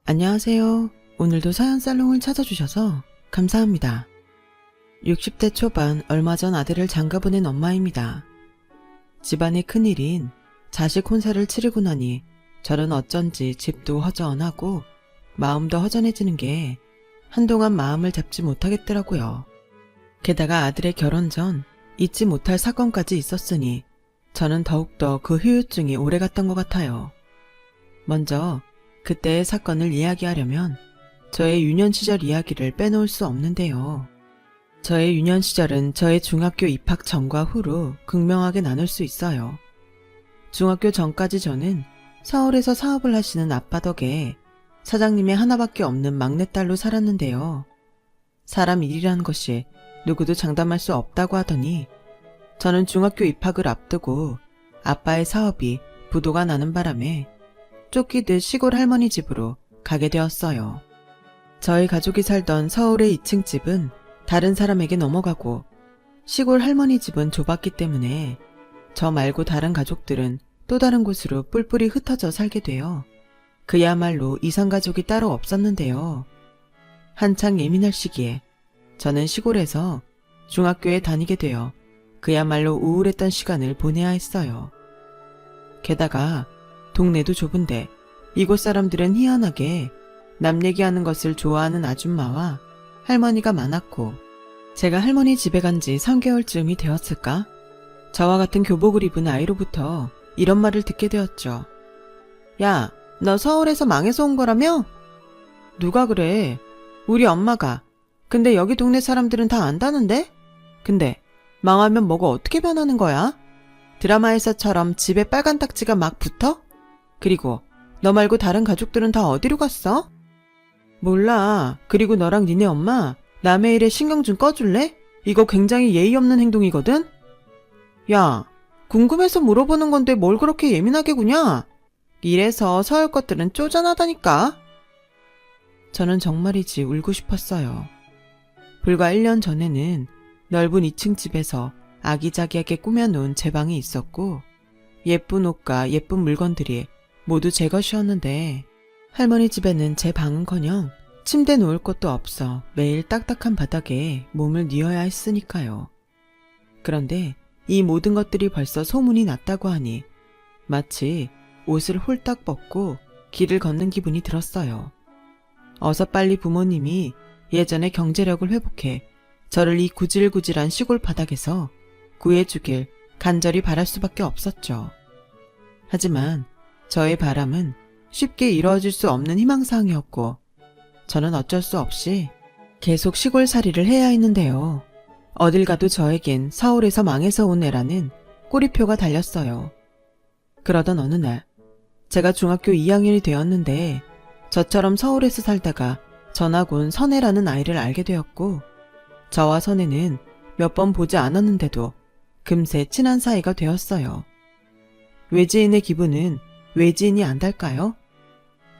안녕하세요. 오늘도 사연살롱을 찾아주셔서 감사합니다. 60대 초반 얼마 전 아들을 장가보낸 엄마입니다. 집안의 큰일인 자식 혼사를 치르고 나니 저는 어쩐지 집도 허전하고 마음도 허전해지는 게 한동안 마음을 잡지 못하겠더라고요. 게다가 아들의 결혼 전 잊지 못할 사건까지 있었으니 저는 더욱더 그 후유증이 오래갔던 것 같아요. 먼저 그때의 사건을 이야기하려면 저의 유년 시절 이야기를 빼놓을 수 없는데요. 저의 유년 시절은 저의 중학교 입학 전과 후로 극명하게 나눌 수 있어요. 중학교 전까지 저는 서울에서 사업을 하시는 아빠 덕에 사장님의 하나밖에 없는 막내딸로 살았는데요. 사람 일이라는 것이 누구도 장담할 수 없다고 하더니 저는 중학교 입학을 앞두고 아빠의 사업이 부도가 나는 바람에 쫓기듯 시골 할머니 집으로 가게 되었어요. 저희 가족이 살던 서울의 2층 집은 다른 사람에게 넘어가고 시골 할머니 집은 좁았기 때문에 저 말고 다른 가족들은 또 다른 곳으로 뿔뿔이 흩어져 살게 되어 그야말로 이산가족이 따로 없었는데요. 한창 예민할 시기에 저는 시골에서 중학교에 다니게 되어 그야말로 우울했던 시간을 보내야 했어요. 게다가 동네도 좁은데 이곳 사람들은 희한하게 남 얘기하는 것을 좋아하는 아줌마와 할머니가 많았고 제가 할머니 집에 간 지 3개월쯤이 되었을까? 저와 같은 교복을 입은 아이로부터 이런 말을 듣게 되었죠. 야, 너 서울에서 망해서 온 거라며? 누가 그래? 우리 엄마가. 근데 여기 동네 사람들은 다 안다는데? 근데 망하면 뭐가 어떻게 변하는 거야? 드라마에서처럼 집에 빨간 딱지가 막 붙어? 그리고 너 말고 다른 가족들은 다 어디로 갔어? 몰라. 그리고 너랑 니네 엄마 남의 일에 신경 좀 꺼줄래? 이거 굉장히 예의 없는 행동이거든? 야, 궁금해서 물어보는 건데 뭘 그렇게 예민하게 구냐? 이래서 서울 것들은 쪼잔하다니까. 저는 정말이지 울고 싶었어요. 불과 1년 전에는 넓은 2층 집에서 아기자기하게 꾸며놓은 제 방이 있었고 예쁜 옷과 예쁜 물건들이 모두 제 것이었는데 할머니 집에는 제 방은커녕 침대 놓을 곳도 없어 매일 딱딱한 바닥에 몸을 뉘어야 했으니까요. 그런데 이 모든 것들이 벌써 소문이 났다고 하니 마치 옷을 홀딱 벗고 길을 걷는 기분이 들었어요. 어서 빨리 부모님이 예전의 경제력을 회복해 저를 이 구질구질한 시골 바닥에서 구해주길 간절히 바랄 수밖에 없었죠. 하지만 저의 바람은 쉽게 이루어질 수 없는 희망사항이었고 저는 어쩔 수 없이 계속 시골살이를 해야 했는데요. 어딜 가도 저에겐 서울에서 망해서 온 애라는 꼬리표가 달렸어요. 그러던 어느 날 제가 중학교 2학년이 되었는데 저처럼 서울에서 살다가 전학 온 선혜라는 아이를 알게 되었고 저와 선혜는 몇 번 보지 않았는데도 금세 친한 사이가 되었어요. 외지인의 기분은 외지인이 안 달까요?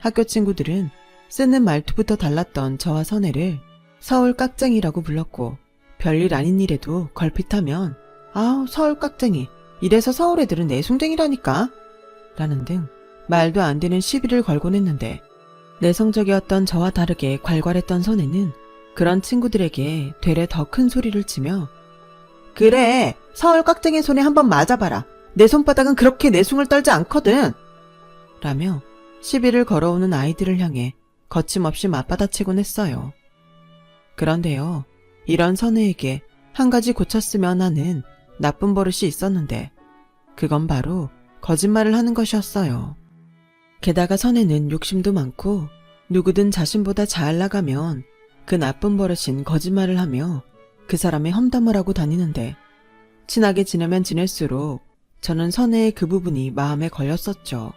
학교 친구들은 쓰는 말투부터 달랐던 저와 선혜를 서울 깍쟁이라고 불렀고 별일 아닌 일에도 걸핏하면 아우 서울 깍쟁이 이래서 서울 애들은 내숭쟁이라니까 라는 등 말도 안 되는 시비를 걸곤 했는데 내성적이었던 저와 다르게 괄괄했던 선혜는 그런 친구들에게 되레 더 큰 소리를 치며 그래 서울 깍쟁이 손에 한번 맞아봐라 내 손바닥은 그렇게 내숭을 떨지 않거든 라며 시비를 걸어오는 아이들을 향해 거침없이 맞받아치곤 했어요. 그런데요, 이런 선혜에게 한 가지 고쳤으면 하는 나쁜 버릇이 있었는데 그건 바로 거짓말을 하는 것이었어요. 게다가 선혜는 욕심도 많고 누구든 자신보다 잘 나가면 그 나쁜 버릇인 거짓말을 하며 그 사람의 험담을 하고 다니는데 친하게 지내면 지낼수록 저는 선혜의 그 부분이 마음에 걸렸었죠.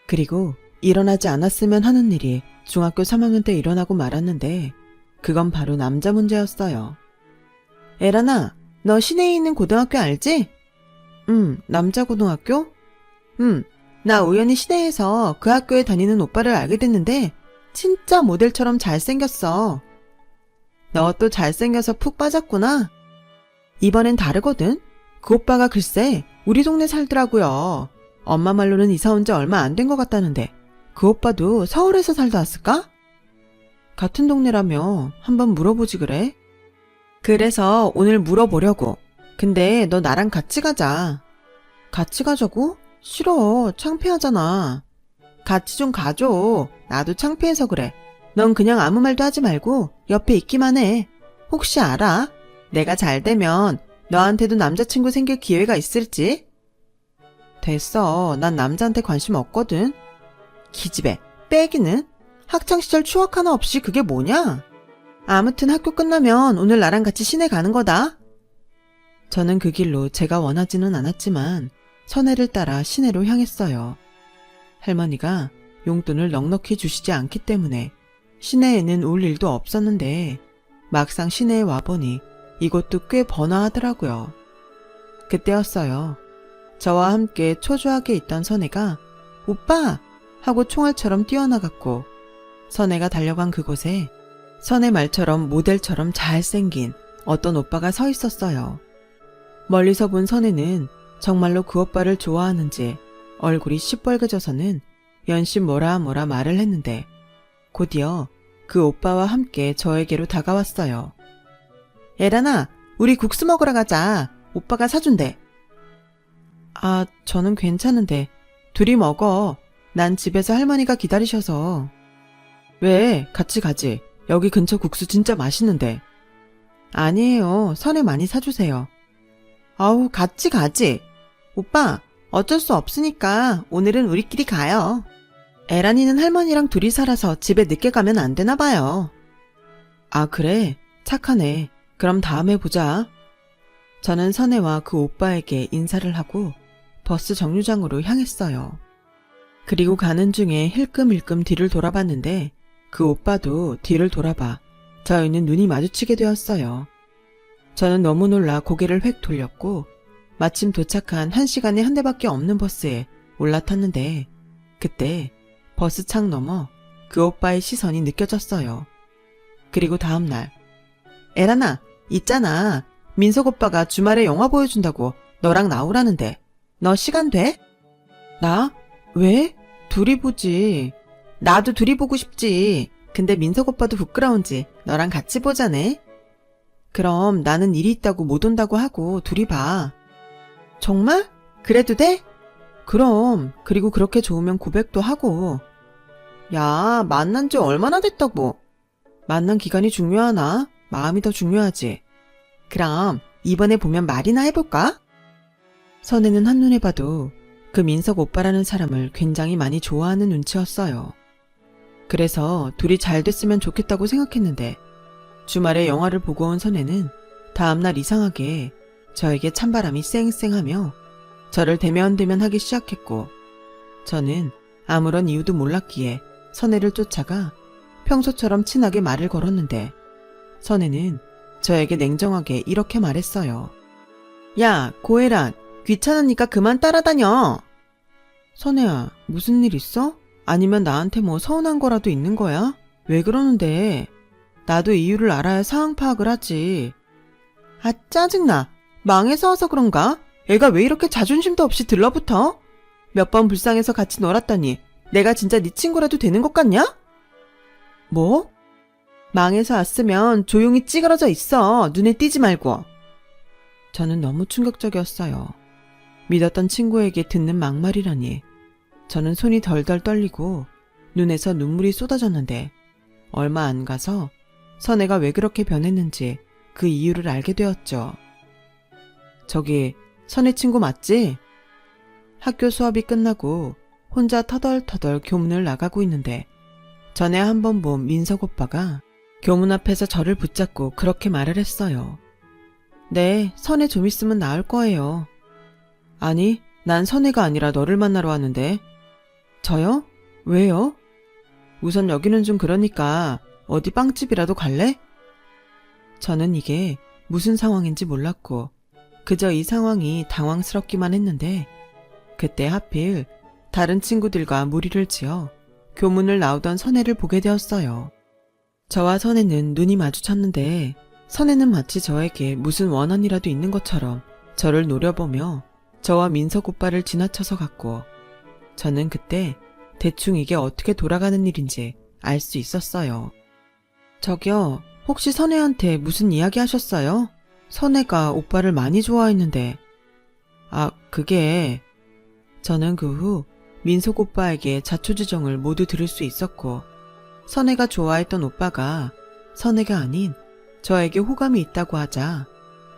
그리고 일어나지 않았으면 하는 일이 중학교 3학년 때 일어나고 말았는데 그건 바로 남자 문제였어요. 에라나, 너 시내에 있는 고등학교 알지? 남자 고등학교? 나 우연히 시내에서 그 학교에 다니는 오빠를 알게 됐는데 진짜 모델처럼 잘생겼어. 너 또 잘생겨서 푹 빠졌구나. 이번엔 다르거든? 그 오빠가 글쎄 우리 동네 살더라고요. 엄마 말로는 이사 온 지 얼마 안 된 것 같다는데 그 오빠도 서울에서 살다 왔을까? 같은 동네라며 한번 물어보지 그래? 그래서 오늘 물어보려고. 근데 너 나랑 같이 가자. 같이 가자고? 싫어. 창피하잖아. 같이 좀 가줘. 나도 창피해서 그래. 넌 그냥 아무 말도 하지 말고 옆에 있기만 해. 혹시 알아? 내가 잘 되면 너한테도 남자친구 생길 기회가 있을지? 됐어. 난 남자한테 관심 없거든. 기집애. 빼기는? 학창시절 추억 하나 없이 그게 뭐냐? 아무튼 학교 끝나면 오늘 나랑 같이 시내 가는 거다. 저는 그 길로 제가 원하지는 않았지만 선혜를 따라 시내로 향했어요. 할머니가 용돈을 넉넉히 주시지 않기 때문에 시내에는 올 일도 없었는데 막상 시내에 와보니 이곳도 꽤 번화하더라고요. 그때였어요. 저와 함께 초조하게 있던 선혜가 오빠! 하고 총알처럼 뛰어나갔고 선혜가 달려간 그곳에 선혜 말처럼 모델처럼 잘생긴 어떤 오빠가 서 있었어요. 멀리서 본 선혜는 정말로 그 오빠를 좋아하는지 얼굴이 시뻘개져서는 연신 뭐라 말을 했는데 곧이어 그 오빠와 함께 저에게로 다가왔어요. 에라나, 우리 국수 먹으러 가자. 오빠가 사준대. 아, 저는 괜찮은데 둘이 먹어. 난 집에서 할머니가 기다리셔서. 왜? 같이 가지. 여기 근처 국수 진짜 맛있는데. 아니에요. 선혜 많이 사주세요. 아우, 같이 가지. 오빠, 어쩔 수 없으니까 오늘은 우리끼리 가요. 에란이는 할머니랑 둘이 살아서 집에 늦게 가면 안 되나 봐요. 아, 그래? 착하네. 그럼 다음에 보자. 저는 선혜와 그 오빠에게 인사를 하고 버스 정류장으로 향했어요. 그리고 가는 중에 힐끔힐끔 뒤를 돌아봤는데 그 오빠도 뒤를 돌아봐 저희는 눈이 마주치게 되었어요. 저는 너무 놀라 고개를 획 돌렸고 마침 도착한 1시간에 한 대밖에 없는 버스에 올라탔는데 그때 버스 창 너머 그 오빠의 시선이 느껴졌어요. 그리고 다음날 에라나, 있잖아. 민석 오빠가 주말에 영화 보여준다고 너랑 나오라는데 너 시간 돼? 나? 왜? 둘이 보지. 나도 둘이 보고 싶지. 근데 민석 오빠도 부끄러운지 너랑 같이 보자네. 그럼 나는 일이 있다고 못 온다고 하고 둘이 봐. 정말? 그래도 돼? 그럼. 그리고 그렇게 좋으면 고백도 하고. 야, 만난 지 얼마나 됐다고. 만난 기간이 중요하나? 마음이 더 중요하지. 그럼 이번에 보면 말이나 해볼까? 선혜는 한눈에 봐도 그 민석 오빠라는 사람을 굉장히 많이 좋아하는 눈치였어요. 그래서 둘이 잘 됐으면 좋겠다고 생각했는데 주말에 영화를 보고 온 선혜는 다음날 이상하게 저에게 찬바람이 쌩쌩하며 저를 대면대면하기 시작했고 저는 아무런 이유도 몰랐기에 선혜를 쫓아가 평소처럼 친하게 말을 걸었는데 선혜는 저에게 냉정하게 이렇게 말했어요. 야, 고혜란, 귀찮으니까 그만 따라다녀. 선혜야, 무슨 일 있어? 아니면 나한테 뭐 서운한 거라도 있는 거야? 왜 그러는데? 나도 이유를 알아야 상황 파악을 하지. 아, 짜증나. 망해서 와서 그런가? 애가 왜 이렇게 자존심도 없이 들러붙어? 몇 번 불쌍해서 같이 놀았더니 내가 진짜 네 친구라도 되는 것 같냐? 뭐? 망해서 왔으면 조용히 찌그러져 있어. 눈에 띄지 말고. 저는 너무 충격적이었어요. 믿었던 친구에게 듣는 막말이라니. 저는 손이 덜덜 떨리고 눈에서 눈물이 쏟아졌는데 얼마 안 가서 선혜가 왜 그렇게 변했는지 그 이유를 알게 되었죠. 저기 선혜 친구 맞지? 학교 수업이 끝나고 혼자 터덜터덜 교문을 나가고 있는데 전에 한번 본 민석 오빠가 교문 앞에서 저를 붙잡고 그렇게 말을 했어요. 네, 선혜 좀 있으면 나올 거예요. 아니, 난 선혜가 아니라 너를 만나러 왔는데. 저요? 왜요? 우선 여기는 좀 그러니까 어디 빵집이라도 갈래? 저는 이게 무슨 상황인지 몰랐고 그저 이 상황이 당황스럽기만 했는데 그때 하필 다른 친구들과 무리를 지어 교문을 나오던 선혜를 보게 되었어요. 저와 선혜는 눈이 마주쳤는데 선혜는 마치 저에게 무슨 원한이라도 있는 것처럼 저를 노려보며 저와 민석 오빠를 지나쳐서 갔고 저는 그때 대충 이게 어떻게 돌아가는 일인지 알 수 있었어요. 저기요, 혹시 선혜한테 무슨 이야기 하셨어요? 선혜가 오빠를 많이 좋아했는데. 그게... 저는 그 후 민석 오빠에게 자초지정을 모두 들을 수 있었고, 선혜가 좋아했던 오빠가 선혜가 아닌 저에게 호감이 있다고 하자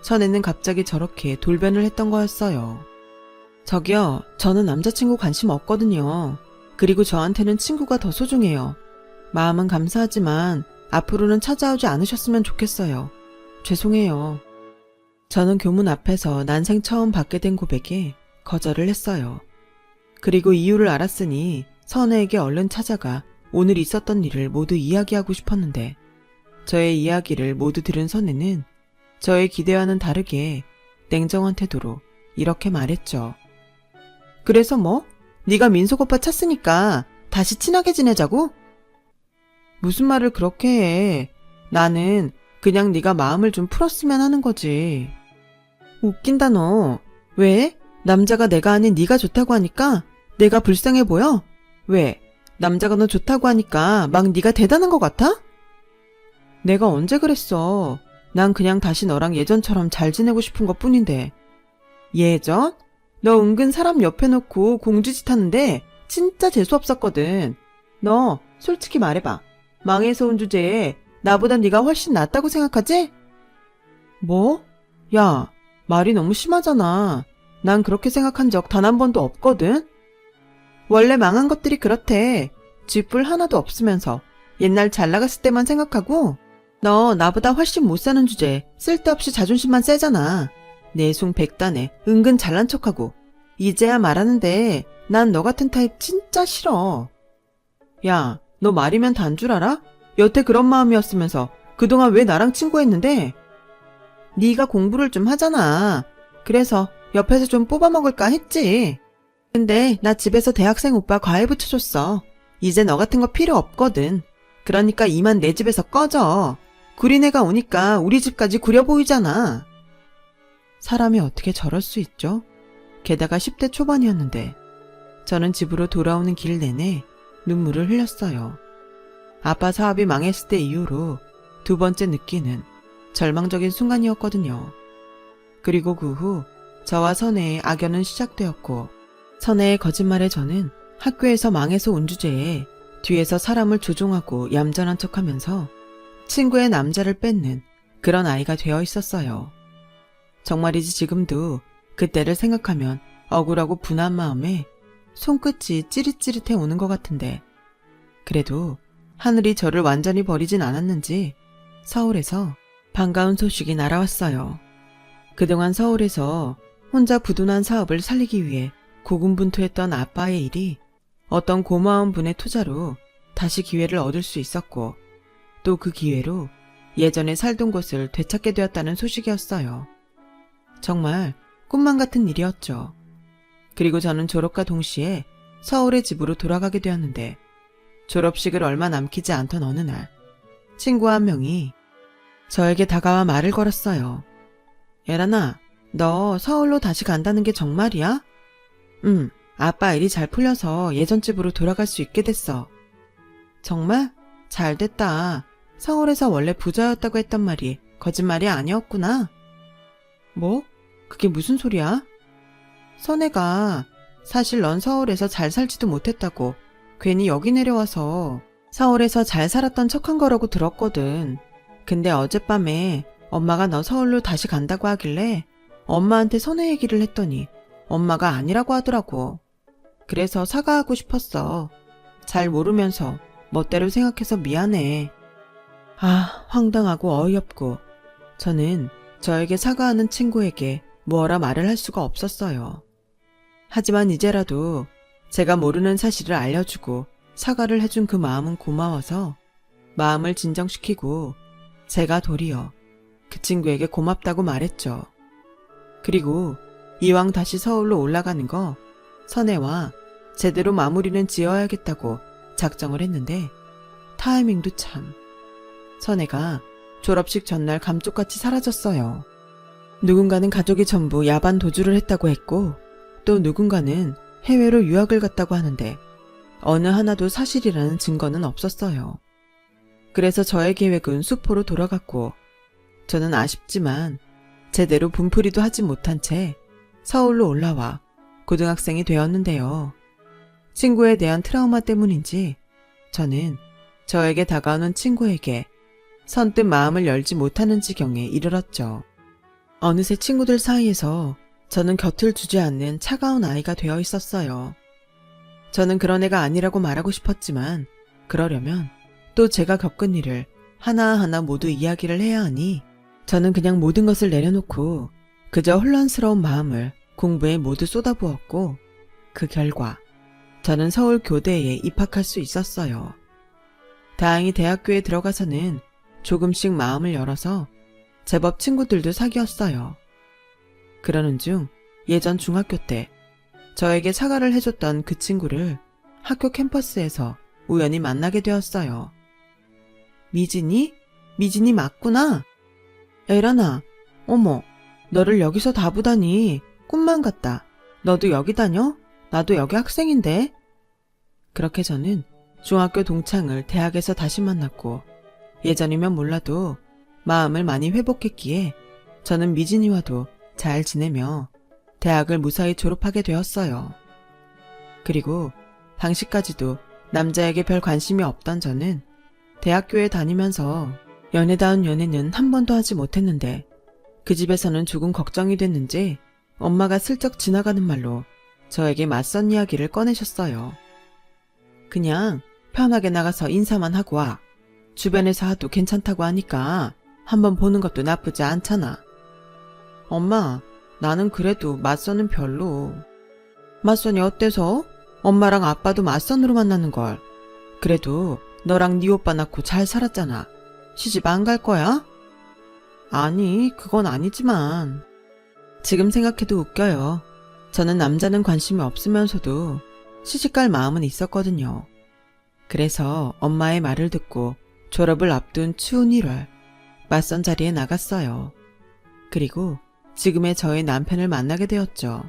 선혜는 갑자기 저렇게 돌변을 했던 거였어요. 저기요, 저는 남자친구 관심 없거든요. 그리고 저한테는 친구가 더 소중해요. 마음은 감사하지만 앞으로는 찾아오지 않으셨으면 좋겠어요. 죄송해요. 저는 교문 앞에서 난생 처음 받게 된 고백에 거절을 했어요. 그리고 이유를 알았으니 선혜에게 얼른 찾아가 오늘 있었던 일을 모두 이야기하고 싶었는데, 저의 이야기를 모두 들은 선혜는 저의 기대와는 다르게 냉정한 태도로 이렇게 말했죠. 그래서 뭐? 네가 민석 오빠 찾으니까 다시 친하게 지내자고? 무슨 말을 그렇게 해. 나는 그냥 네가 마음을 좀 풀었으면 하는 거지. 웃긴다 너. 왜? 남자가 내가 아닌 네가 좋다고 하니까 내가 불쌍해 보여? 왜? 남자가 너 좋다고 하니까 막 네가 대단한 것 같아? 내가 언제 그랬어. 난 그냥 다시 너랑 예전처럼 잘 지내고 싶은 것 뿐인데. 예전? 너 은근 사람 옆에 놓고 공주짓 하는데 진짜 재수없었거든. 너 솔직히 말해봐. 망해서 온 주제에 나보다 네가 훨씬 낫다고 생각하지? 뭐? 야, 말이 너무 심하잖아. 난 그렇게 생각한 적 단 한 번도 없거든. 원래 망한 것들이 그렇대. 쥐뿔 하나도 없으면서 옛날 잘 나갔을 때만 생각하고. 너 나보다 훨씬 못 사는 주제에 쓸데없이 자존심만 세잖아. 내숭 백단에 은근 잘난 척하고. 이제야 말하는데 난 너 같은 타입 진짜 싫어. 야, 너 말이면 단 줄 알아? 여태 그런 마음이었으면서 그동안 왜 나랑 친구했는데? 네가 공부를 좀 하잖아. 그래서 옆에서 좀 뽑아먹을까 했지. 근데 나 집에서 대학생 오빠 과외 붙여줬어. 이제 너 같은 거 필요 없거든. 그러니까 이만 내 집에서 꺼져. 구린애가 오니까 우리 집까지 구려 보이잖아. 사람이 어떻게 저럴 수 있죠? 게다가 10대 초반이었는데. 저는 집으로 돌아오는 길 내내 눈물을 흘렸어요. 아빠 사업이 망했을 때 이후로 두 번째 느끼는 절망적인 순간이었거든요. 그리고 그 후 저와 선혜의 악연은 시작되었고, 선혜의 거짓말에 저는 학교에서 망해서 온 주제에 뒤에서 사람을 조종하고 얌전한 척하면서 친구의 남자를 뺏는 그런 아이가 되어 있었어요. 정말이지 지금도 그때를 생각하면 억울하고 분한 마음에 손끝이 찌릿찌릿해 오는 것 같은데, 그래도 하늘이 저를 완전히 버리진 않았는지 서울에서 반가운 소식이 날아왔어요. 그동안 서울에서 혼자 부둔한 사업을 살리기 위해 고군분투했던 아빠의 일이 어떤 고마운 분의 투자로 다시 기회를 얻을 수 있었고, 또 그 기회로 예전에 살던 곳을 되찾게 되었다는 소식이었어요. 정말 꿈만 같은 일이었죠. 그리고 저는 졸업과 동시에 서울의 집으로 돌아가게 되었는데, 졸업식을 얼마 남기지 않던 어느 날 친구 한 명이 저에게 다가와 말을 걸었어요. 예란아, 너 서울로 다시 간다는 게 정말이야? 응, 아빠 일이 잘 풀려서 예전 집으로 돌아갈 수 있게 됐어. 정말? 잘 됐다. 서울에서 원래 부자였다고 했던 말이 거짓말이 아니었구나. 뭐? 그게 무슨 소리야? 선혜가 사실 넌 서울에서 잘 살지도 못했다고 괜히 여기 내려와서 서울에서 잘 살았던 척한 거라고 들었거든. 근데 어젯밤에 엄마가 너 서울로 다시 간다고 하길래 엄마한테 선혜 얘기를 했더니 엄마가 아니라고 하더라고. 그래서 사과하고 싶었어. 잘 모르면서 멋대로 생각해서 미안해. 황당하고 어이없고 저는 저에게 사과하는 친구에게 뭐라 말을 할 수가 없었어요. 하지만 이제라도 제가 모르는 사실을 알려주고 사과를 해준 그 마음은 고마워서 마음을 진정시키고 제가 도리어 그 친구에게 고맙다고 말했죠. 그리고 이왕 다시 서울로 올라가는 거 선혜와 제대로 마무리는 지어야겠다고 작정을 했는데, 타이밍도 참. 선혜가 졸업식 전날 감쪽같이 사라졌어요. 누군가는 가족이 전부 야반 도주를 했다고 했고, 또 누군가는 해외로 유학을 갔다고 하는데, 어느 하나도 사실이라는 증거는 없었어요. 그래서 저의 계획은 수포로 돌아갔고 저는 아쉽지만 제대로 분풀이도 하지 못한 채 서울로 올라와 고등학생이 되었는데요. 친구에 대한 트라우마 때문인지 저는 저에게 다가오는 친구에게 선뜻 마음을 열지 못하는 지경에 이르렀죠. 어느새 친구들 사이에서 저는 곁을 주지 않는 차가운 아이가 되어 있었어요. 저는 그런 애가 아니라고 말하고 싶었지만 그러려면 또 제가 겪은 일을 하나하나 모두 이야기를 해야 하니 저는 그냥 모든 것을 내려놓고 그저 혼란스러운 마음을 공부에 모두 쏟아부었고 그 결과 저는 서울 교대에 입학할 수 있었어요. 다행히 대학교에 들어가서는 조금씩 마음을 열어서 제법 친구들도 사귀었어요. 그러는 중 예전 중학교 때 저에게 사과를 해줬던 그 친구를 학교 캠퍼스에서 우연히 만나게 되었어요. 미진이? 미진이 맞구나. 에라나, 어머, 너를 여기서 다 보다니 꿈만 같다. 너도 여기 다녀? 나도 여기 학생인데. 그렇게 저는 중학교 동창을 대학에서 다시 만났고 예전이면 몰라도 마음을 많이 회복했기에 저는 미진이와도 잘 지내며 대학을 무사히 졸업하게 되었어요. 그리고 당시까지도 남자에게 별 관심이 없던 저는 대학교에 다니면서 연애다운 연애는 한 번도 하지 못했는데 그 집에서는 조금 걱정이 됐는지 엄마가 슬쩍 지나가는 말로 저에게 맞선 이야기를 꺼내셨어요. 그냥 편하게 나가서 인사만 하고 와. 주변에서 하도 괜찮다고 하니까 한번 보는 것도 나쁘지 않잖아. 엄마, 나는 그래도 맞선은 별로. 맞선이 어때서? 엄마랑 아빠도 맞선으로 만나는걸. 그래도 너랑 네 오빠 낳고 잘 살았잖아. 시집 안 갈 거야? 아니, 그건 아니지만. 지금 생각해도 웃겨요. 저는 남자는 관심이 없으면서도 시집갈 마음은 있었거든요. 그래서 엄마의 말을 듣고 졸업을 앞둔 추운 1월 맞선 자리에 나갔어요. 그리고 지금의 저의 남편을 만나게 되었죠.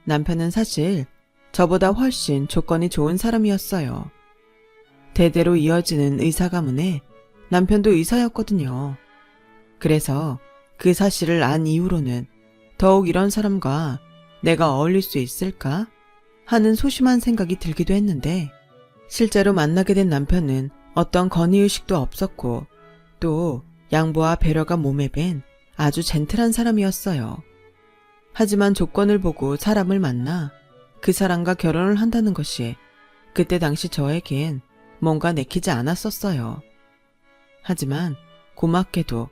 남편은 사실 저보다 훨씬 조건이 좋은 사람이었어요. 대대로 이어지는 의사 가문에 남편도 의사였거든요. 그래서 그 사실을 안 이후로는 더욱 이런 사람과 내가 어울릴 수 있을까 하는 소심한 생각이 들기도 했는데 실제로 만나게 된 남편은 어떤 건의의식도 없었고 또 양보와 배려가 몸에 밴 아주 젠틀한 사람이었어요. 하지만 조건을 보고 사람을 만나 그 사람과 결혼을 한다는 것이 그때 당시 저에겐 뭔가 내키지 않았었어요. 하지만 고맙게도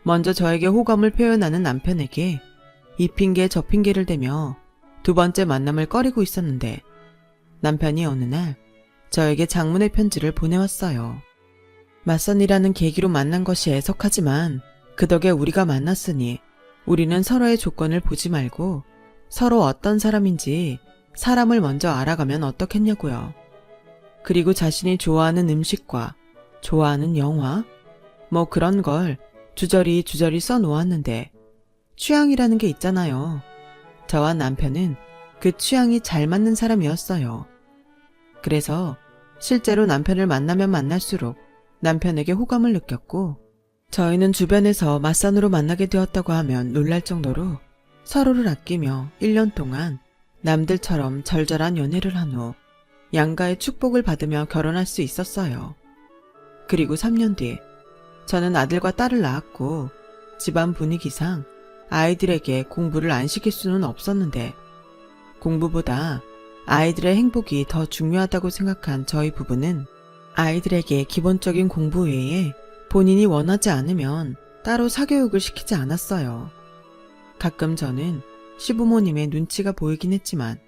먼저 저에게 호감을 표현하는 남편에게 이 핑계 저 핑계를 대며 두 번째 만남을 꺼리고 있었는데 남편이 어느 날 저에게 장문의 편지를 보내왔어요. 맞선이라는 계기로 만난 것이 애석하지만 그 덕에 우리가 만났으니 우리는 서로의 조건을 보지 말고 서로 어떤 사람인지 사람을 먼저 알아가면 어떻겠냐고요. 그리고 자신이 좋아하는 음식과 좋아하는 영화 뭐 그런 걸 주저리 써놓았는데 취향이라는 게 있잖아요. 저와 남편은 그 취향이 잘 맞는 사람이었어요. 그래서 실제로 남편을 만나면 만날수록 남편에게 호감을 느꼈고 저희는 주변에서 맞선으로 만나게 되었다고 하면 놀랄 정도로 서로를 아끼며 1년 동안 남들처럼 절절한 연애를 한 후 양가의 축복을 받으며 결혼할 수 있었어요. 그리고 3년 뒤 저는 아들과 딸을 낳았고 집안 분위기상 아이들에게 공부를 안 시킬 수는 없었는데 공부보다 아이들의 행복이 더 중요하다고 생각한 저희 부부는 아이들에게 기본적인 공부 외에 본인이 원하지 않으면 따로 사교육을 시키지 않았어요. 가끔 저는 시부모님의 눈치가 보이긴 했지만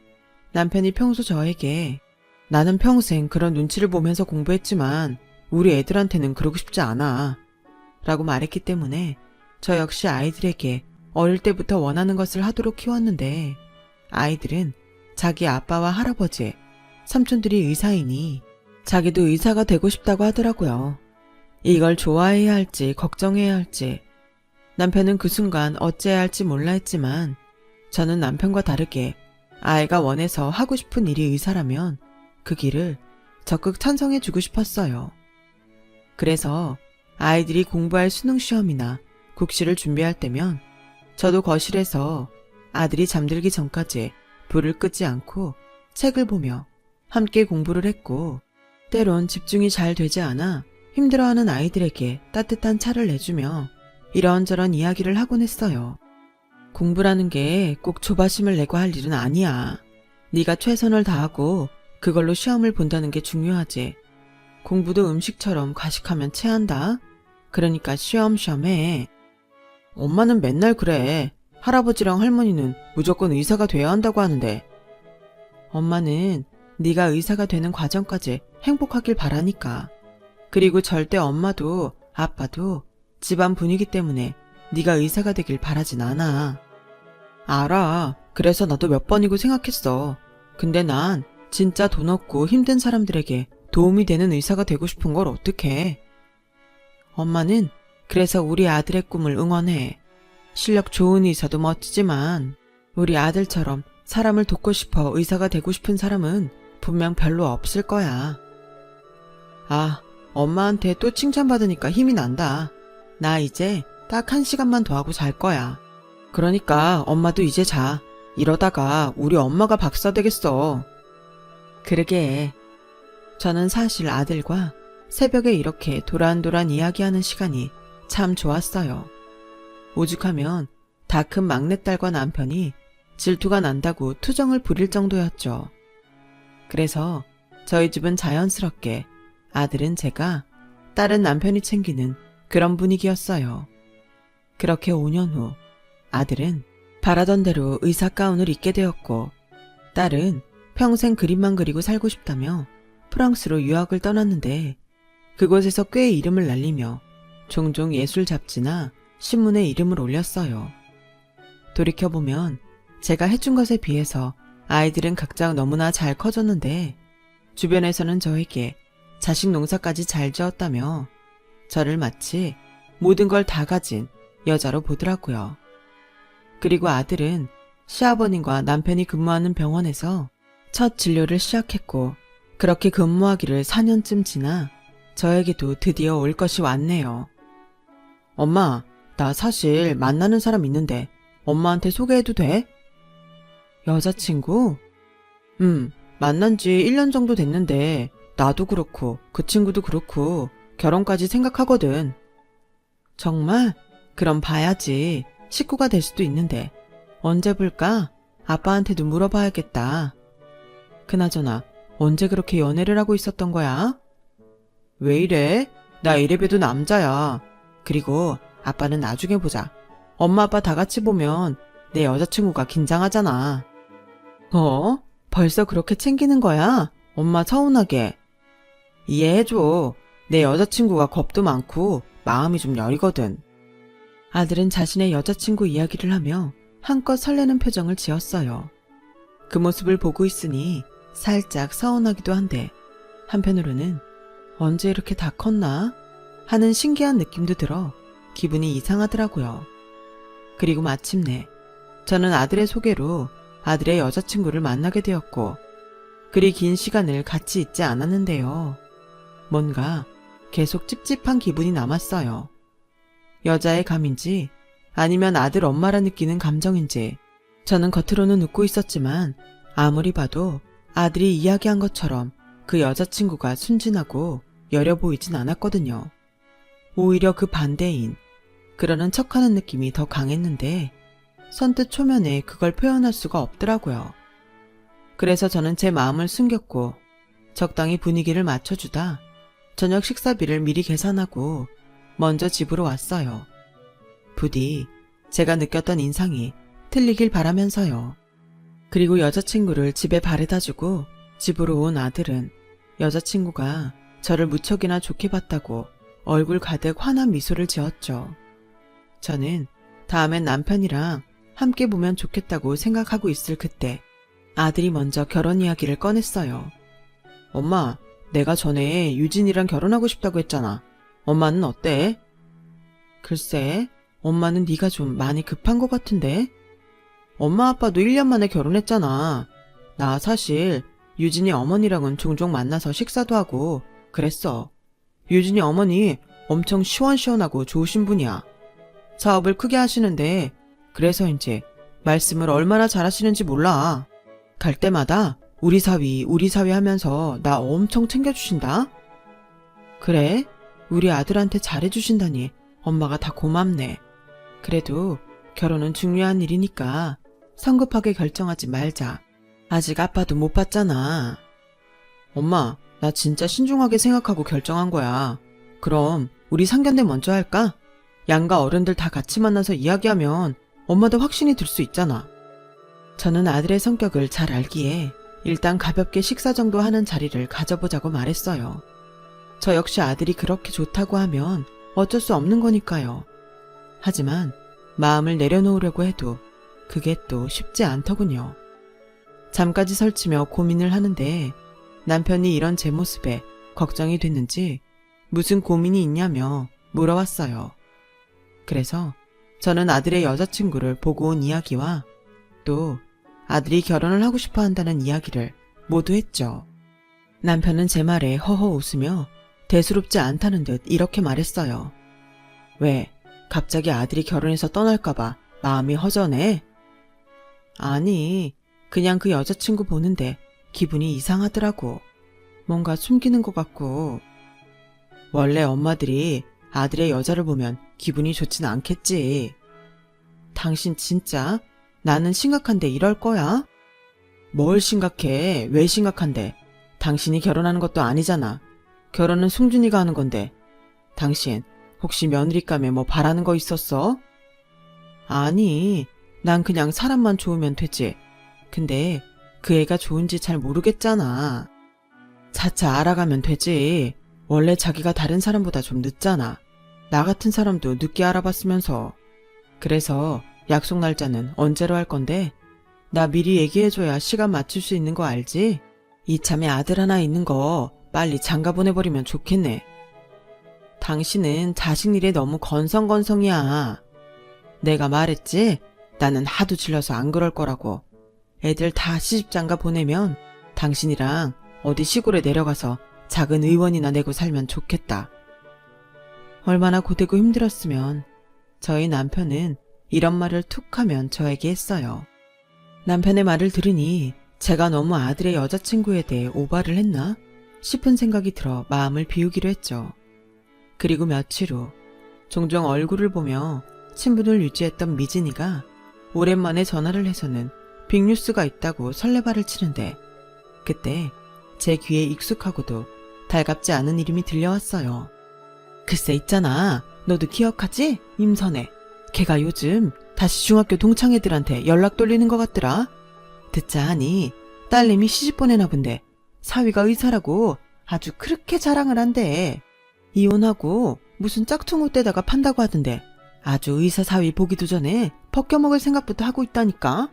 남편이 평소 저에게 나는 평생 그런 눈치를 보면서 공부했지만 우리 애들한테는 그러고 싶지 않아 라고 말했기 때문에 저 역시 아이들에게 어릴 때부터 원하는 것을 하도록 키웠는데 아이들은 자기 아빠와 할아버지, 삼촌들이 의사이니 자기도 의사가 되고 싶다고 하더라고요. 이걸 좋아해야 할지 걱정해야 할지 남편은 그 순간 어찌해야 할지 몰라 했지만 저는 남편과 다르게 아이가 원해서 하고 싶은 일이 의사라면 그 길을 적극 찬성해주고 싶었어요. 그래서 아이들이 공부할 수능 시험이나 국시를 준비할 때면 저도 거실에서 아들이 잠들기 전까지 불을 끄지 않고 책을 보며 함께 공부를 했고, 때론 집중이 잘 되지 않아 힘들어하는 아이들에게 따뜻한 차를 내주며 이런저런 이야기를 하곤 했어요. 공부라는 게 꼭 조바심을 내고 할 일은 아니야. 네가 최선을 다하고 그걸로 시험을 본다는 게 중요하지. 공부도 음식처럼 과식하면 체한다. 그러니까 쉬엄쉬엄 해. 엄마는 맨날 그래. 할아버지랑 할머니는 무조건 의사가 돼야 한다고 하는데. 엄마는 네가 의사가 되는 과정까지 행복하길 바라니까. 그리고 절대 엄마도 아빠도 집안 분위기 때문에 네가 의사가 되길 바라진 않아. 알아. 그래서 나도 몇 번이고 생각했어. 근데 난 진짜 돈 없고 힘든 사람들에게 도움이 되는 의사가 되고 싶은 걸 어떡해. 엄마는 그래서 우리 아들의 꿈을 응원해. 실력 좋은 의사도 멋지지만 우리 아들처럼 사람을 돕고 싶어 의사가 되고 싶은 사람은 분명 별로 없을 거야. 아, 엄마한테 또 칭찬받으니까 힘이 난다. 나 이제 딱 1시간만 더 하고 잘 거야. 그러니까 엄마도 이제 자. 이러다가 우리 엄마가 박사 되겠어. 그러게. 저는 사실 아들과 새벽에 이렇게 도란도란 이야기하는 시간이 참 좋았어요. 오죽하면 다 큰 막내딸과 남편이 질투가 난다고 투정을 부릴 정도였죠. 그래서 저희 집은 자연스럽게 아들은 제가, 딸은 남편이 챙기는 그런 분위기였어요. 그렇게 5년 후 아들은 바라던 대로 의사 가운을 입게 되었고, 딸은 평생 그림만 그리고 살고 싶다며 프랑스로 유학을 떠났는데, 그곳에서 꽤 이름을 날리며 종종 예술 잡지나 신문에 이름을 올렸어요. 돌이켜보면 제가 해준 것에 비해서 아이들은 각자 너무나 잘 커졌는데, 주변에서는 저에게 자식 농사까지 잘 지었다며 저를 마치 모든 걸 다 가진 여자로 보더라고요. 그리고 아들은 시아버님과 남편이 근무하는 병원에서 첫 진료를 시작했고, 그렇게 근무하기를 4년쯤 지나 저에게도 드디어 올 것이 왔네요. 엄마, 나 사실 만나는 사람 있는데 엄마한테 소개해도 돼? 여자친구? 만난 지 1년 정도 됐는데 나도 그렇고 그 친구도 그렇고 결혼까지 생각하거든. 정말? 그럼 봐야지. 식구가 될 수도 있는데 언제 볼까? 아빠한테도 물어봐야겠다. 그나저나 언제 그렇게 연애를 하고 있었던 거야? 왜 이래? 나 이래봬도 남자야. 그리고 아빠는 나중에 보자. 엄마 아빠 다 같이 보면 내 여자친구가 긴장하잖아. 어? 벌써 그렇게 챙기는 거야? 엄마 서운하게. 이해해줘. 내 여자친구가 겁도 많고 마음이 좀 여리거든. 아들은 자신의 여자친구 이야기를 하며 한껏 설레는 표정을 지었어요. 그 모습을 보고 있으니 살짝 서운하기도 한데, 한편으로는 언제 이렇게 다 컸나 하는 신기한 느낌도 들어 기분이 이상하더라고요. 그리고 마침내 저는 아들의 소개로 아들의 여자친구를 만나게 되었고, 그리 긴 시간을 같이 있지 않았는데요. 뭔가 계속 찝찝한 기분이 남았어요. 여자의 감인지 아니면 아들 엄마라 느끼는 감정인지 저는 겉으로는 웃고 있었지만 아무리 봐도 아들이 이야기한 것처럼 그 여자친구가 순진하고 여려 보이진 않았거든요. 오히려 그 반대인 그러는 척하는 느낌이 더 강했는데 선뜻 초면에 그걸 표현할 수가 없더라고요. 그래서 저는 제 마음을 숨겼고 적당히 분위기를 맞춰주다 저녁 식사비를 미리 계산하고 먼저 집으로 왔어요. 부디 제가 느꼈던 인상이 틀리길 바라면서요. 그리고 여자친구를 집에 바래다주고 집으로 온 아들은 여자친구가 저를 무척이나 좋게 봤다고 얼굴 가득 환한 미소를 지었죠. 저는 다음엔 남편이랑 함께 보면 좋겠다고 생각하고 있을 그때 아들이 먼저 결혼 이야기를 꺼냈어요. 엄마, 내가 전에 유진이랑 결혼하고 싶다고 했잖아. 엄마는 어때? 글쎄, 엄마는 네가 좀 많이 급한 것 같은데? 엄마 아빠도 1년 만에 결혼했잖아. 나 사실 유진이 어머니랑은 종종 만나서 식사도 하고 그랬어. 유진이 어머니 엄청 시원시원하고 좋으신 분이야. 사업을 크게 하시는데 그래서인지 말씀을 얼마나 잘하시는지 몰라. 갈 때마다 우리 사위 하면서 나 엄청 챙겨주신다. 그래? 우리 아들한테 잘해주신다니 엄마가 다 고맙네. 그래도 결혼은 중요한 일이니까 성급하게 결정하지 말자. 아직 아빠도 못 봤잖아. 엄마, 나 진짜 신중하게 생각하고 결정한 거야. 그럼 우리 상견례 먼저 할까? 양가 어른들 다 같이 만나서 이야기하면 엄마도 확신이 들 수 있잖아. 저는 아들의 성격을 잘 알기에 일단 가볍게 식사 정도 하는 자리를 가져보자고 말했어요. 저 역시 아들이 그렇게 좋다고 하면 어쩔 수 없는 거니까요. 하지만 마음을 내려놓으려고 해도 그게 또 쉽지 않더군요. 잠까지 설치며 고민을 하는데 남편이 이런 제 모습에 걱정이 됐는지 무슨 고민이 있냐며 물어왔어요. 그래서 저는 아들의 여자친구를 보고 온 이야기와 또 아들이 결혼을 하고 싶어 한다는 이야기를 모두 했죠. 남편은 제 말에 허허 웃으며 대수롭지 않다는 듯 이렇게 말했어요. 왜? 갑자기 아들이 결혼해서 떠날까봐 마음이 허전해? 아니, 그냥 그 여자친구 보는데 기분이 이상하더라고. 뭔가 숨기는 것 같고. 원래 엄마들이 아들의 여자를 보면 기분이 좋진 않겠지. 당신 진짜 나는 심각한데 이럴 거야? 뭘 심각해? 왜 심각한데? 당신이 결혼하는 것도 아니잖아. 결혼은 승준이가 하는 건데. 당신 혹시 며느리감에 뭐 바라는 거 있었어? 아니, 난 그냥 사람만 좋으면 되지. 근데 그 애가 좋은지 잘 모르겠잖아. 차차 알아가면 되지. 원래 자기가 다른 사람보다 좀 늦잖아. 나 같은 사람도 늦게 알아봤으면서. 그래서 약속 날짜는 언제로 할 건데? 나 미리 얘기해줘야 시간 맞출 수 있는 거 알지? 이참에 아들 하나 있는 거 빨리 장가 보내버리면 좋겠네. 당신은 자식 일에 너무 건성건성이야. 내가 말했지? 나는 하도 질려서 안 그럴 거라고. 애들 다 시집장가 보내면 당신이랑 어디 시골에 내려가서 작은 의원이나 내고 살면 좋겠다. 얼마나 고되고 힘들었으면 저희 남편은 이런 말을 툭 하면 저에게 했어요. 남편의 말을 들으니 제가 너무 아들의 여자친구에 대해 오바를 했나 싶은 생각이 들어 마음을 비우기로 했죠. 그리고 며칠 후 종종 얼굴을 보며 친분을 유지했던 미진이가 오랜만에 전화를 해서는 빅뉴스가 있다고 설레발을 치는데 그때 제 귀에 익숙하고도 달갑지 않은 이름이 들려왔어요. 글쎄 있잖아. 너도 기억하지? 임선혜. 걔가 요즘 다시 중학교 동창애들한테 연락 돌리는 것 같더라. 듣자 하니 딸내미 시집 보내나 본데 사위가 의사라고 아주 그렇게 자랑을 한대. 이혼하고 무슨 짝퉁 옷대다가 판다고 하던데 아주 의사 사위 보기도 전에 벗겨먹을 생각부터 하고 있다니까.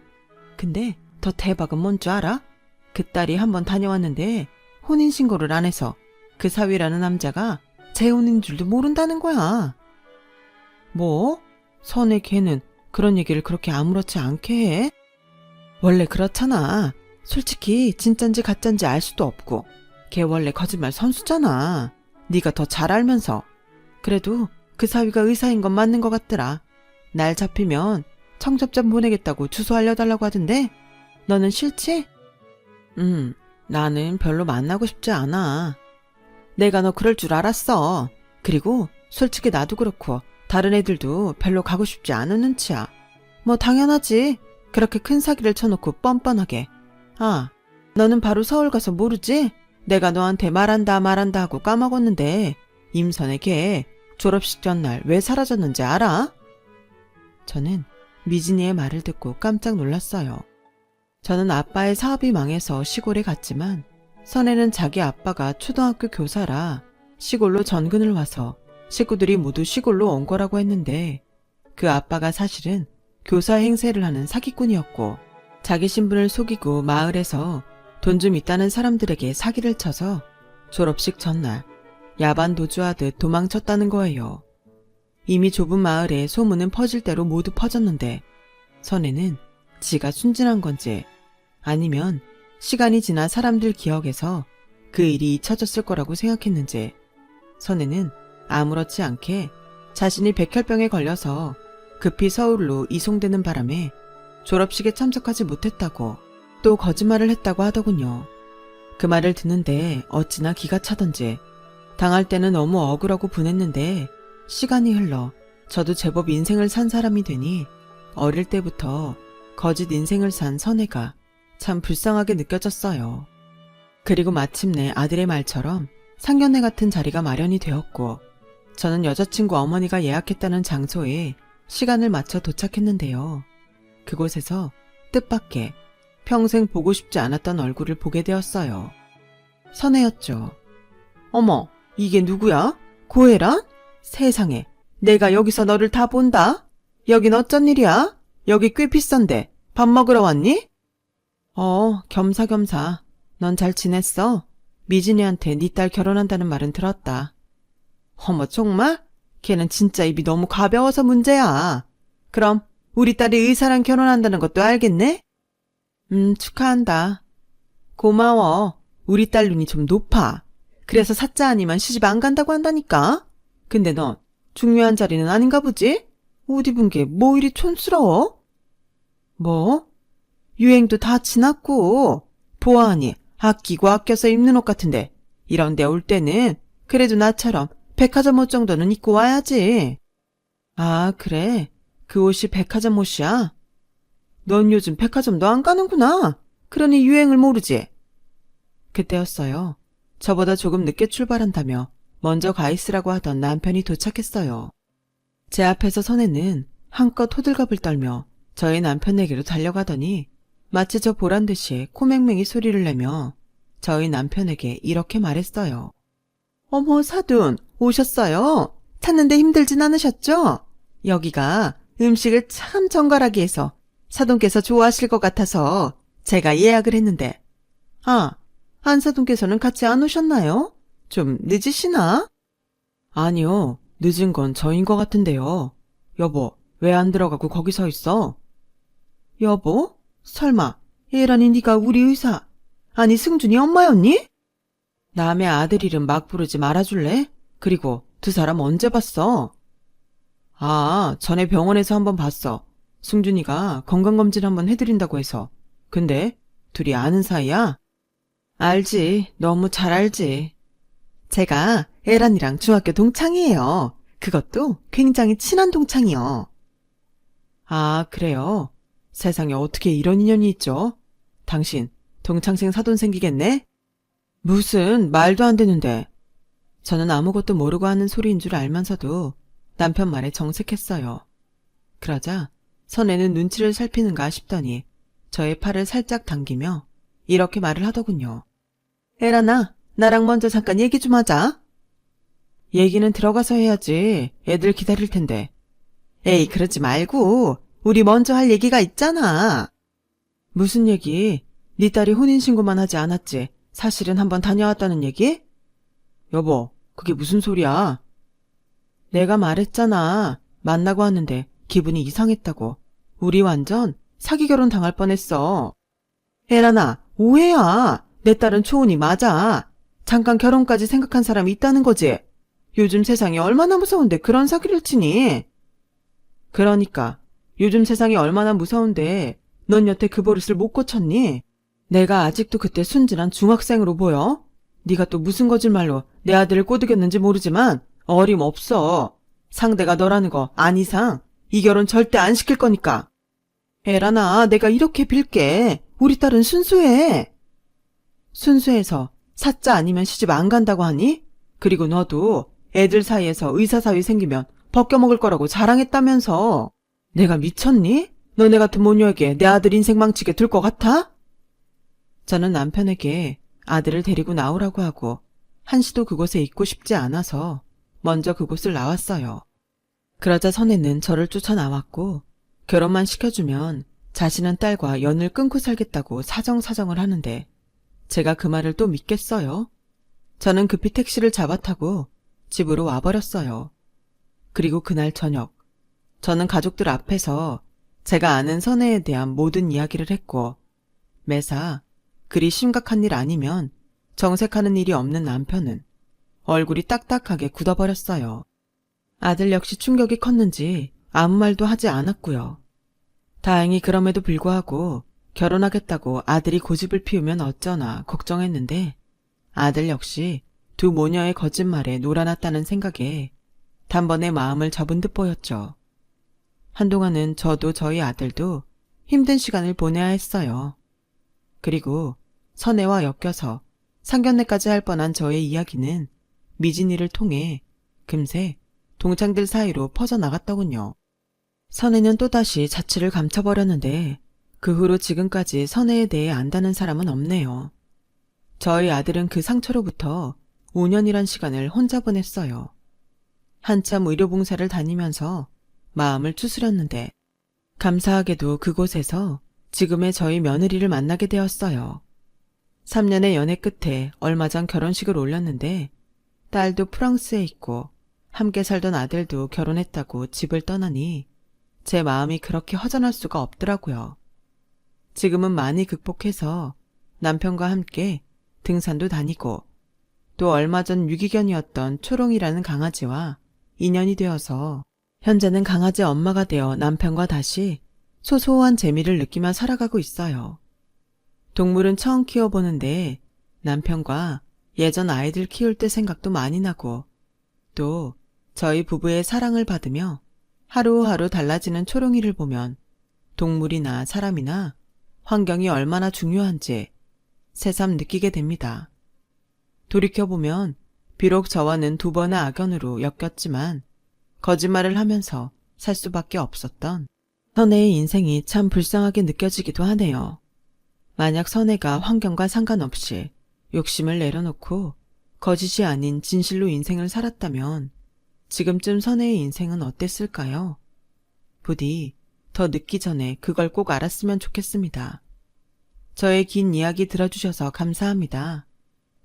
근데 더 대박은 뭔 줄 알아? 그 딸이 한번 다녀왔는데 혼인신고를 안 해서 그 사위라는 남자가 재혼인 줄도 모른다는 거야. 뭐? 선의 걔는 그런 얘기를 그렇게 아무렇지 않게 해? 원래 그렇잖아. 솔직히 진짠지 가짠지 알 수도 없고 걔 원래 거짓말 선수잖아. 네가 더 잘 알면서. 그래도 그 사위가 의사인 건 맞는 것 같더라. 날 잡히면 청첩장 보내겠다고 주소 알려달라고 하던데 너는 싫지? 나는 별로 만나고 싶지 않아. 내가 너 그럴 줄 알았어. 그리고 솔직히 나도 그렇고 다른 애들도 별로 가고 싶지 않은 눈치야. 뭐 당연하지. 그렇게 큰 사기를 쳐놓고 뻔뻔하게. 아, 너는 바로 서울 가서 모르지? 내가 너한테 말한다 하고 까먹었는데 임선의 걔 졸업식 전날 왜 사라졌는지 알아? 저는 미진이의 말을 듣고 깜짝 놀랐어요. 저는 아빠의 사업이 망해서 시골에 갔지만 선혜는 자기 아빠가 초등학교 교사라 시골로 전근을 와서 식구들이 모두 시골로 온 거라고 했는데 그 아빠가 사실은 교사 행세를 하는 사기꾼이었고 자기 신분을 속이고 마을에서 돈 좀 있다는 사람들에게 사기를 쳐서 졸업식 전날 야반 도주하듯 도망쳤다는 거예요. 이미 좁은 마을에 소문은 퍼질 대로 모두 퍼졌는데 선혜는 지가 순진한 건지 아니면 시간이 지나 사람들 기억에서 그 일이 잊혀졌을 거라고 생각했는지 선혜는 아무렇지 않게 자신이 백혈병에 걸려서 급히 서울로 이송되는 바람에 졸업식에 참석하지 못했다고 또 거짓말을 했다고 하더군요. 그 말을 듣는데 어찌나 기가 차던지 당할 때는 너무 억울하고 분했는데 시간이 흘러 저도 제법 인생을 산 사람이 되니 어릴 때부터 거짓 인생을 산 선혜가 참 불쌍하게 느껴졌어요. 그리고 마침내 아들의 말처럼 상견례 같은 자리가 마련이 되었고 저는 여자친구 어머니가 예약했다는 장소에 시간을 맞춰 도착했는데요. 그곳에서 뜻밖의 평생 보고 싶지 않았던 얼굴을 보게 되었어요. 선혜였죠. 어머, 이게 누구야? 고혜란? 세상에, 내가 여기서 너를 다 본다? 여긴 어쩐 일이야? 여기 꽤 비싼데 밥 먹으러 왔니? 겸사겸사. 넌 잘 지냈어? 미진이한테 네 딸 결혼한다는 말은 들었다. 어머, 정말? 걔는 진짜 입이 너무 가벼워서 문제야. 그럼 우리 딸이 의사랑 결혼한다는 것도 알겠네? 축하한다. 고마워. 우리 딸 눈이 좀 높아. 그래서 사자 아니면 시집 안 간다고 한다니까? 근데 넌 중요한 자리는 아닌가 보지? 옷 입은 게 뭐 이리 촌스러워? 뭐? 유행도 다 지났고 보아하니 아끼고 아껴서 입는 옷 같은데 이런 데 올 때는 그래도 나처럼 백화점 옷 정도는 입고 와야지. 아, 그래? 그 옷이 백화점 옷이야? 넌 요즘 백화점도 안 가는구나. 그러니 유행을 모르지. 그때였어요. 저보다 조금 늦게 출발한다며 먼저 가 있으라고 하던 남편이 도착했어요. 제 앞에서 선혜는 한껏 호들갑을 떨며 저희 남편에게로 달려가더니 마치 저 보란 듯이 코맹맹이 소리를 내며 저희 남편에게 이렇게 말했어요. 어머, 사돈 오셨어요? 찾는데 힘들진 않으셨죠? 여기가 음식을 참 정갈하게 해서 사돈께서 좋아하실 것 같아서 제가 예약을 했는데. 아, 안 사돈께서는 같이 안 오셨나요? 좀 늦으시나? 아니요, 늦은 건 저인 것 같은데요. 여보, 왜 안 들어가고 거기 서 있어? 여보? 설마 애란이 네가 우리 의사, 아니 승준이 엄마였니? 남의 아들 이름 막 부르지 말아줄래? 그리고 두 사람 언제 봤어? 아, 전에 병원에서 한번 봤어. 승준이가 건강검진 한번 해드린다고 해서. 근데 둘이 아는 사이야? 알지. 너무 잘 알지. 제가 애란이랑 중학교 동창이에요. 그것도 굉장히 친한 동창이요. 아, 그래요? 세상에 어떻게 이런 인연이 있죠? 당신 동창생 사돈 생기겠네? 무슨 말도 안 되는데. 저는 아무것도 모르고 하는 소리인 줄 알면서도 남편 말에 정색했어요. 그러자 선혜는 눈치를 살피는가 싶더니 저의 팔을 살짝 당기며 이렇게 말을 하더군요. 애란아, 나랑 먼저 잠깐 얘기 좀 하자. 얘기는 들어가서 해야지. 애들 기다릴 텐데. 에이, 그러지 말고 우리 먼저 할 얘기가 있잖아. 무슨 얘기? 네 딸이 혼인신고만 하지 않았지. 사실은 한번 다녀왔다는 얘기? 여보, 그게 무슨 소리야? 내가 말했잖아. 만나고 왔는데 기분이 이상했다고. 우리 완전 사기 결혼 당할 뻔했어. 애란아, 오해야. 내 딸은 초혼이 맞아. 잠깐 결혼까지 생각한 사람이 있다는 거지. 요즘 세상이 얼마나 무서운데 그런 사기를 치니? 그러니까 요즘 세상이 얼마나 무서운데 넌 여태 그 버릇을 못 고쳤니? 내가 아직도 그때 순진한 중학생으로 보여? 네가 또 무슨 거짓말로 내 아들을 꼬드겼는지 모르지만 어림없어. 상대가 너라는 거 안 이상 이 결혼 절대 안 시킬 거니까. 애란아, 내가 이렇게 빌게. 우리 딸은 순수해. 순수해서 사자 아니면 시집 안 간다고 하니? 그리고 너도 애들 사이에서 의사 사위 생기면 벗겨먹을 거라고 자랑했다면서. 내가 미쳤니? 너네 같은 모녀에게 내 아들 인생 망치게 둘 것 같아? 저는 남편에게 아들을 데리고 나오라고 하고 한시도 그곳에 있고 싶지 않아서 먼저 그곳을 나왔어요. 그러자 선혜는 저를 쫓아나왔고 결혼만 시켜주면 자신은 딸과 연을 끊고 살겠다고 사정사정을 하는데 제가 그 말을 또 믿겠어요? 저는 급히 택시를 잡아 타고 집으로 와버렸어요. 그리고 그날 저녁 저는 가족들 앞에서 제가 아는 선혜에 대한 모든 이야기를 했고 매사 그리 심각한 일 아니면 정색하는 일이 없는 남편은 얼굴이 딱딱하게 굳어버렸어요. 아들 역시 충격이 컸는지 아무 말도 하지 않았고요. 다행히 그럼에도 불구하고 결혼하겠다고 아들이 고집을 피우면 어쩌나 걱정했는데 아들 역시 두 모녀의 거짓말에 놀아났다는 생각에 단번에 마음을 접은 듯 보였죠. 한동안은 저도 저희 아들도 힘든 시간을 보내야 했어요. 그리고 선혜와 엮여서 상견례까지 할 뻔한 저의 이야기는 미진이를 통해 금세 동창들 사이로 퍼져나갔더군요. 선혜는 또다시 자취를 감춰버렸는데 그 후로 지금까지 선혜에 대해 안다는 사람은 없네요. 저희 아들은 그 상처로부터 5년이란 시간을 혼자 보냈어요. 한참 의료봉사를 다니면서 마음을 추스렸는데 감사하게도 그곳에서 지금의 저희 며느리를 만나게 되었어요. 3년의 연애 끝에 얼마 전 결혼식을 올렸는데 딸도 프랑스에 있고 함께 살던 아들도 결혼했다고 집을 떠나니 제 마음이 그렇게 허전할 수가 없더라고요. 지금은 많이 극복해서 남편과 함께 등산도 다니고 또 얼마 전 유기견이었던 초롱이라는 강아지와 인연이 되어서 현재는 강아지 엄마가 되어 남편과 다시 소소한 재미를 느끼며 살아가고 있어요. 동물은 처음 키워보는데 남편과 예전 아이들 키울 때 생각도 많이 나고 또 저희 부부의 사랑을 받으며 하루하루 달라지는 초롱이를 보면 동물이나 사람이나 환경이 얼마나 중요한지 새삼 느끼게 됩니다. 돌이켜보면 비록 저와는 두 번의 악연으로 엮였지만 거짓말을 하면서 살 수밖에 없었던 선혜의 인생이 참 불쌍하게 느껴지기도 하네요. 만약 선혜가 환경과 상관없이 욕심을 내려놓고 거짓이 아닌 진실로 인생을 살았다면 지금쯤 선혜의 인생은 어땠을까요? 부디 더 늦기 전에 그걸 꼭 알았으면 좋겠습니다. 저의 긴 이야기 들어주셔서 감사합니다.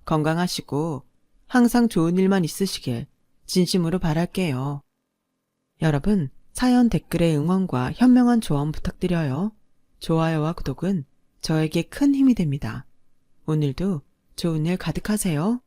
건강하시고 항상 좋은 일만 있으시길 진심으로 바랄게요. 여러분, 사연 댓글에 응원과 현명한 조언 부탁드려요. 좋아요와 구독은 저에게 큰 힘이 됩니다. 오늘도 좋은 일 가득하세요.